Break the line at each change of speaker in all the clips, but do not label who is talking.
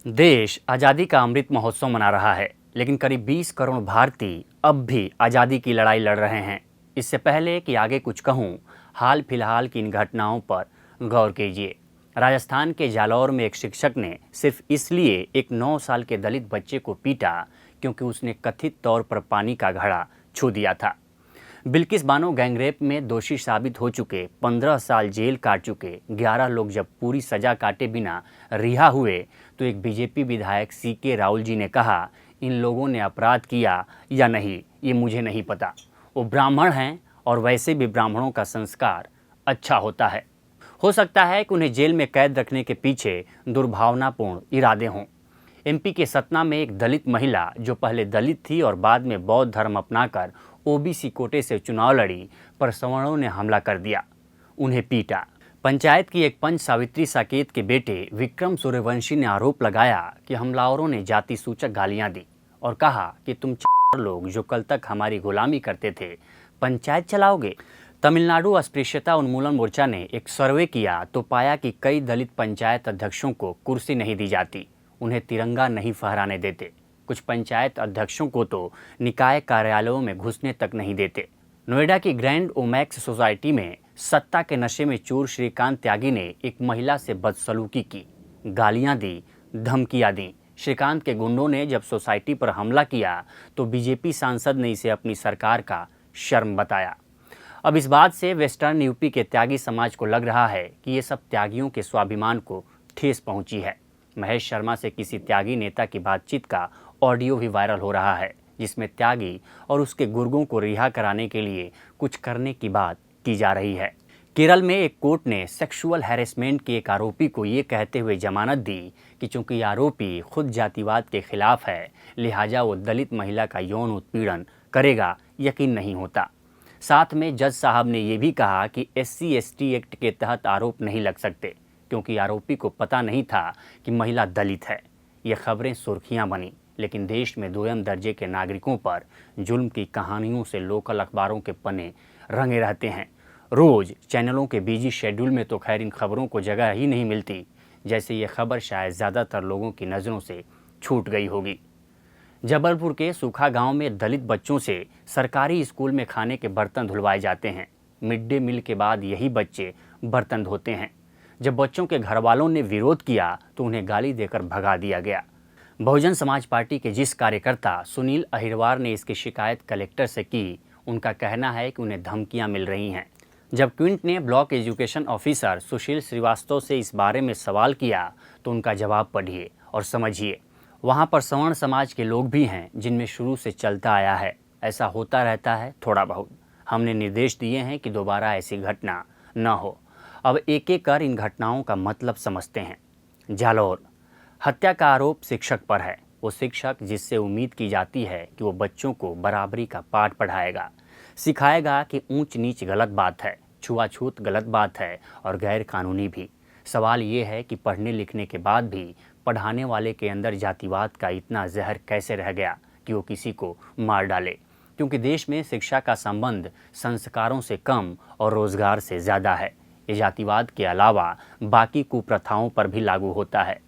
देश आज़ादी का अमृत महोत्सव मना रहा है, लेकिन करीब 20 करोड़ भारतीय अब भी आज़ादी की लड़ाई लड़ रहे हैं। इससे पहले कि आगे कुछ कहूँ, हाल फिलहाल की इन घटनाओं पर गौर कीजिए। राजस्थान के जालौर में एक शिक्षक ने सिर्फ इसलिए एक 9 साल के दलित बच्चे को पीटा क्योंकि उसने कथित तौर पर पानी का घड़ा छू दिया था। बिल्किस बानो गैंगरेप में दोषी साबित हो चुके, 15 साल जेल काट चुके 11 लोग जब पूरी सजा काटे बिना रिहा हुए तो एक बीजेपी विधायक सीके राहुल जी ने कहा, इन लोगों ने अपराध किया या नहीं ये मुझे नहीं पता, वो ब्राह्मण हैं और वैसे भी ब्राह्मणों का संस्कार अच्छा होता है। हो सकता है कि उन्हें जेल में कैद रखने के पीछे दुर्भावनापूर्ण इरादे हों। एमपी के सतना में एक दलित महिला जो पहले दलित थी और बाद में बौद्ध धर्म अपनाकर ओबीसी कोटे से चुनाव लड़ी, पर सवर्णों ने हमला कर दिया, उन्हें पीटा। पंचायत की एक पंच सावित्री साकेत के बेटे विक्रम सूर्यवंशी ने आरोप लगाया कि हमलावरों ने जाति सूचक गालियां दी और कहा कि तुम लोग जो कल तक हमारी गुलामी करते थे, पंचायत चलाओगे। तमिलनाडु अस्पृश्यता उन्मूलन मोर्चा ने एक सर्वे किया तो पाया कि कई दलित पंचायत अध्यक्षों को कुर्सी नहीं दी जाती, उन्हें तिरंगा नहीं फहराने देते। कुछ पंचायत अध्यक्षों को तो निकाय कार्यालयों में घुसने तक नहीं देते। नोएडा की ग्रैंड ओमैक्स सोसाइटी में सत्ता के नशे में चूर श्रीकांत त्यागी ने एक महिला से बदसलूकी की, गालियां दी, धमकियां दी। श्रीकांत के गुंडों ने जब सोसाइटी पर हमला किया तो बीजेपी सांसद ने इसे अपनी सरकार का शर्म बताया। अब इस बात से वेस्टर्न यूपी के त्यागी समाज को लग रहा है कि ये सब त्यागियों के स्वाभिमान को ठेस पहुंची है। महेश शर्मा से किसी त्यागी नेता की बातचीत का ऑडियो भी वायरल हो रहा है, जिसमें त्यागी और उसके गुर्गों को रिहा कराने के लिए कुछ करने की बात की जा रही है। केरल में एक कोर्ट ने सेक्सुअल हैरेसमेंट के एक आरोपी को ये कहते हुए जमानत दी कि चूंकि आरोपी खुद जातिवाद के खिलाफ है, लिहाजा वो दलित महिला का यौन उत्पीड़न करेगा यकीन नहीं होता। साथ में जज साहब ने यह भी कहा कि SC/ST एक्ट के तहत आरोप नहीं लग सकते क्योंकि आरोपी को पता नहीं था कि महिला दलित है। ये खबरें सुर्खियां बनी, लेकिन देश में दोयम दर्जे के नागरिकों पर जुल्म की कहानियों से लोकल अखबारों के पन्ने रंगे रहते हैं। रोज चैनलों के बिजी शेड्यूल में तो खैर इन खबरों को जगह ही नहीं मिलती, जैसे ये खबर शायद ज़्यादातर लोगों की नज़रों से छूट गई होगी। जबलपुर के सूखा गांव में दलित बच्चों से सरकारी स्कूल में खाने के बर्तन धुलवाए जाते हैं। मिड डे मील के बाद यही बच्चे बर्तन धोते हैं। जब बच्चों के घर वालों ने विरोध किया तो उन्हें गाली देकर भगा दिया गया। बहुजन समाज पार्टी के जिस कार्यकर्ता सुनील अहिरवार ने इसकी शिकायत कलेक्टर से की, उनका कहना है कि उन्हें धमकियां मिल रही हैं। जब क्विंट ने ब्लॉक एजुकेशन ऑफिसर सुशील श्रीवास्तव से इस बारे में सवाल किया तो उनका जवाब पढ़िए और समझिए। वहाँ पर सवर्ण समाज के लोग भी हैं जिनमें शुरू से चलता आया है, ऐसा होता रहता है थोड़ा बहुत। हमने निर्देश दिए हैं कि दोबारा ऐसी घटना न हो। अब एक एक कर इन घटनाओं का मतलब समझते हैं। जालौर हत्या का आरोप शिक्षक पर है। वो शिक्षक जिससे उम्मीद की जाती है कि वो बच्चों को बराबरी का पाठ पढ़ाएगा, सिखाएगा कि ऊंच नीच गलत बात है, छुआछूत गलत बात है और गैर कानूनी भी। सवाल ये है कि पढ़ने लिखने के बाद भी पढ़ाने वाले के अंदर जातिवाद का इतना जहर कैसे रह गया कि वो किसी को मार डाले, क्योंकि देश में शिक्षा का संबंध संस्कारों से कम और रोजगार से ज़्यादा है। ये जातिवाद के अलावा बाकी कुप्रथाओं पर भी लागू होता है।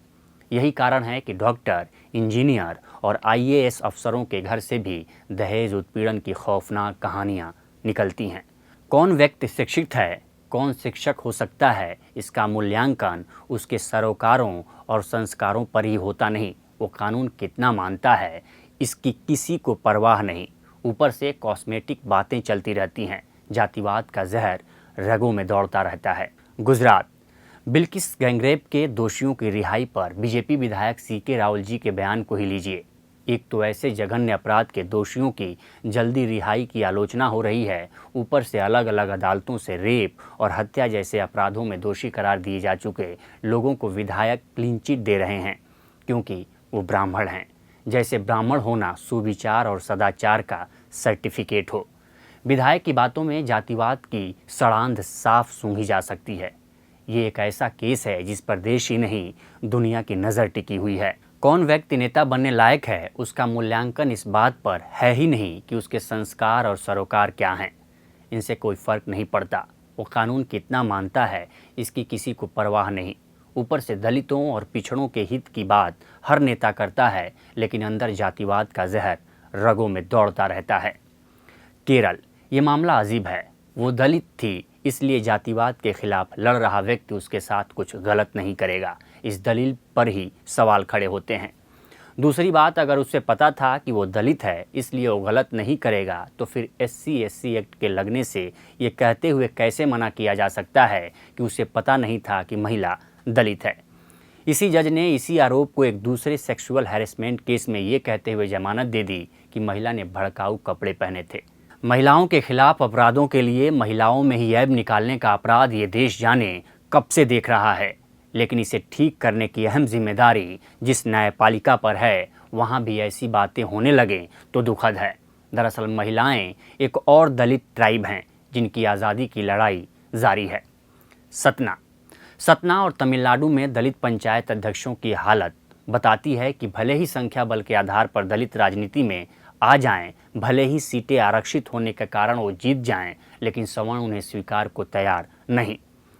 यही कारण है कि डॉक्टर, इंजीनियर और IAS अफसरों के घर से भी दहेज उत्पीड़न की खौफनाक कहानियां निकलती हैं। कौन व्यक्ति शिक्षित है, कौन शिक्षक हो सकता है, इसका मूल्यांकन उसके सरोकारों और संस्कारों पर ही होता नहीं। वो कानून कितना मानता है इसकी किसी को परवाह नहीं। ऊपर से कॉस्मेटिक बातें चलती रहती हैं। जातिवाद का जहर रगों में दौड़ता रहता है। गुजरात बिल्किस गैंगरेप के दोषियों की रिहाई पर बीजेपी विधायक सीके राहुल जी के बयान को ही लीजिए। एक तो ऐसे जघन्य अपराध के दोषियों की जल्दी रिहाई की आलोचना हो रही है, ऊपर से अलग अलग अदालतों से रेप और हत्या जैसे अपराधों में दोषी करार दिए जा चुके लोगों को विधायक क्लीन चिट दे रहे हैं क्योंकि वो ब्राह्मण हैं। जैसे ब्राह्मण होना सुविचार और सदाचार का सर्टिफिकेट हो। विधायक की बातों में जातिवाद की सड़ांध साफ सूंघी जा सकती है। ये एक ऐसा केस है जिस पर देश ही नहीं दुनिया की नज़र टिकी हुई है। कौन व्यक्ति नेता बनने लायक है, उसका मूल्यांकन इस बात पर है ही नहीं कि उसके संस्कार और सरोकार क्या हैं। इनसे कोई फर्क नहीं पड़ता। वो कानून कितना मानता है इसकी किसी को परवाह नहीं। ऊपर से दलितों और पिछड़ों के हित की बात हर नेता करता है, लेकिन अंदर जातिवाद का जहर रगों में दौड़ता रहता है। केरल, ये मामला अजीब है। वो दलित थी, इसलिए जातिवाद के खिलाफ लड़ रहा व्यक्ति उसके साथ कुछ गलत नहीं करेगा, इस दलील पर ही सवाल खड़े होते हैं। दूसरी बात, अगर उसे पता था कि वो दलित है इसलिए वो गलत नहीं करेगा, तो फिर SC/SC एक्ट के लगने से ये कहते हुए कैसे मना किया जा सकता है कि उसे पता नहीं था कि महिला दलित है। इसी जज ने इसी आरोप को एक दूसरे सेक्सुअल हैरेसमेंट केस में ये कहते हुए जमानत दे दी कि महिला ने भड़काऊ कपड़े पहने थे। महिलाओं के खिलाफ अपराधों के लिए महिलाओं में ही ऐब निकालने का अपराध ये देश जाने कब से देख रहा है, लेकिन इसे ठीक करने की अहम जिम्मेदारी जिस न्यायपालिका पर है, वहाँ भी ऐसी बातें होने लगें तो दुखद है। दरअसल महिलाएं एक और दलित ट्राइब हैं जिनकी आज़ादी की लड़ाई जारी है। सतना और तमिलनाडु में दलित पंचायत अध्यक्षों की हालत बताती है कि भले ही संख्या बल के आधार पर दलित राजनीति में आ जाएं, भले ही सीटें आरक्षित होने के कारण वो जीत जाएं, लेकिन सवर्ण उन्हें स्वीकार को तैयार नहीं।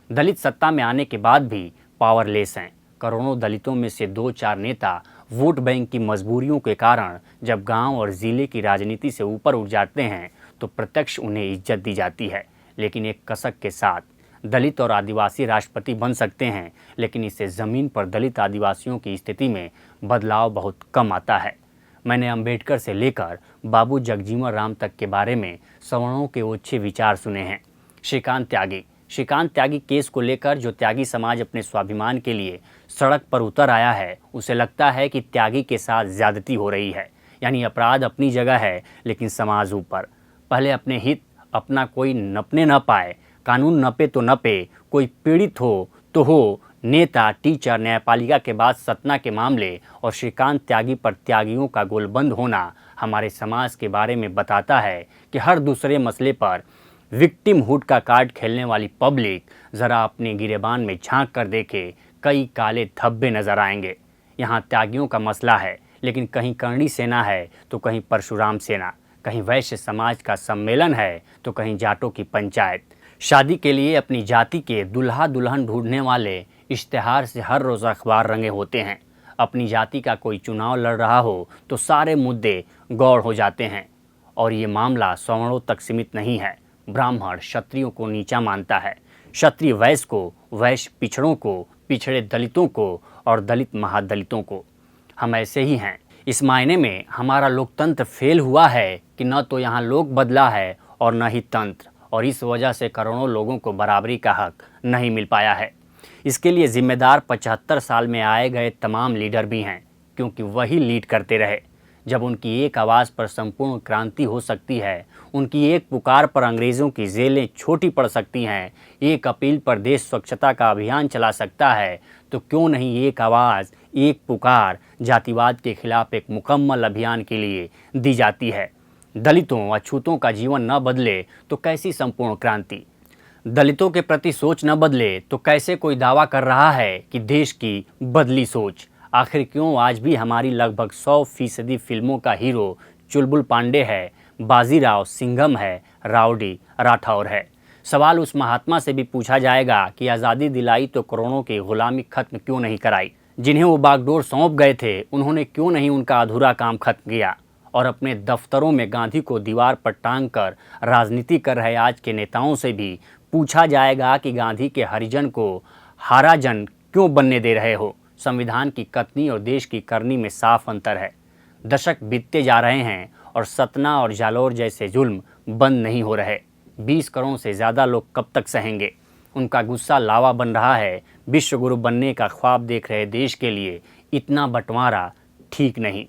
दलित सत्ता में आने के बाद भी पावरलेस हैं। करोड़ों दलितों में से 2-4 नेता वोट बैंक की मजबूरियों के कारण जब गांव और जिले की राजनीति से ऊपर उठ जाते हैं तो प्रत्यक्ष उन्हें इज्जत दी जाती है। लेकिन एक कसक के साथ दलित और आदिवासी राष्ट्रपति बन सकते हैं, लेकिन इससे ज़मीन पर दलित आदिवासियों की स्थिति में बदलाव बहुत कम आता है। मैंने अंबेडकर से लेकर बाबू जगजीवन राम तक के बारे में सवर्णों के ओछे विचार सुने हैं। श्रीकांत त्यागी केस को लेकर जो त्यागी समाज अपने स्वाभिमान के लिए सड़क पर उतर आया है, उसे लगता है कि त्यागी के साथ ज्यादती हो रही है। यानी अपराध अपनी जगह है, लेकिन समाज ऊपर। पहले अपने हित अपना कोई नपने न पाए, कानून नपे तो नपे, कोई पीड़ित हो तो हो, नेता, टीचर, न्यायपालिका के बाद सतना के मामले और श्रीकांत त्यागी पर त्यागियों का गोलबंद होना हमारे समाज के बारे में बताता है कि हर दूसरे मसले पर विक्टिमहुड का कार्ड खेलने वाली पब्लिक ज़रा अपने गिरेबान में झांक कर देखे, कई काले धब्बे नजर आएंगे। यहाँ त्यागियों का मसला है, लेकिन कहीं कर्णी सेना है तो कहीं परशुराम सेना, कहीं वैश्य समाज का सम्मेलन है तो कहीं जाटों की पंचायत। शादी के लिए अपनी जाति के दुल्हा दुल्हन ढूंढने वाले इश्तेहार से हर रोज़ अखबार रंगे होते हैं। अपनी जाति का कोई चुनाव लड़ रहा हो तो सारे मुद्दे गौड़ हो जाते हैं। और ये मामला सवर्णों तक सीमित नहीं है। ब्राह्मण क्षत्रियों को नीचा मानता है, क्षत्रिय वैश्य को, वैश्य पिछड़ों को, पिछड़े दलितों को और दलित महादलितों को। हम ऐसे ही हैं। इस मायने में हमारा लोकतंत्र फेल हुआ है कि न तो यहाँ लोग बदला है और न ही तंत्र, और इस वजह से करोड़ों लोगों को बराबरी का हक नहीं मिल पाया है। इसके लिए जिम्मेदार 75 साल में आए गए तमाम लीडर भी हैं, क्योंकि वही लीड करते रहे। जब उनकी एक आवाज़ पर संपूर्ण क्रांति हो सकती है, उनकी एक पुकार पर अंग्रेज़ों की जेलें छोटी पड़ सकती हैं, एक अपील पर देश स्वच्छता का अभियान चला सकता है, तो क्यों नहीं एक आवाज़, एक पुकार जातिवाद के खिलाफ एक मुकम्मल अभियान के लिए दी जाती है। दलितों, अछूतों का जीवन न बदले तो कैसी संपूर्ण क्रांति? दलितों के प्रति सोच न बदले तो कैसे कोई दावा कर रहा है कि देश की बदली सोच? आखिर क्यों आज भी हमारी लगभग 100% फिल्मों का हीरो चुलबुल पांडे है, बाजीराव सिंघम है, राउडी राठौर है? सवाल उस महात्मा से भी पूछा जाएगा कि आज़ादी दिलाई तो करोड़ों की गुलामी खत्म क्यों नहीं कराई? जिन्हें वो बागडोर सौंप गए थे, उन्होंने क्यों नहीं उनका अधूरा काम खत्म किया? और अपने दफ्तरों में गांधी को दीवार पर टांग कर राजनीति कर रहे आज के नेताओं से भी पूछा जाएगा कि गांधी के हरिजन को हाराजन क्यों बनने दे रहे हो? संविधान की कथनी और देश की करनी में साफ अंतर है। दशक बीतते जा रहे हैं और सतना और जालौर जैसे जुल्म बंद नहीं हो रहे। 20 करोड़ से ज़्यादा लोग कब तक सहेंगे? उनका गुस्सा लावा बन रहा है। विश्व गुरु बनने का ख्वाब देख रहे देश के लिए इतना बंटवारा ठीक नहीं।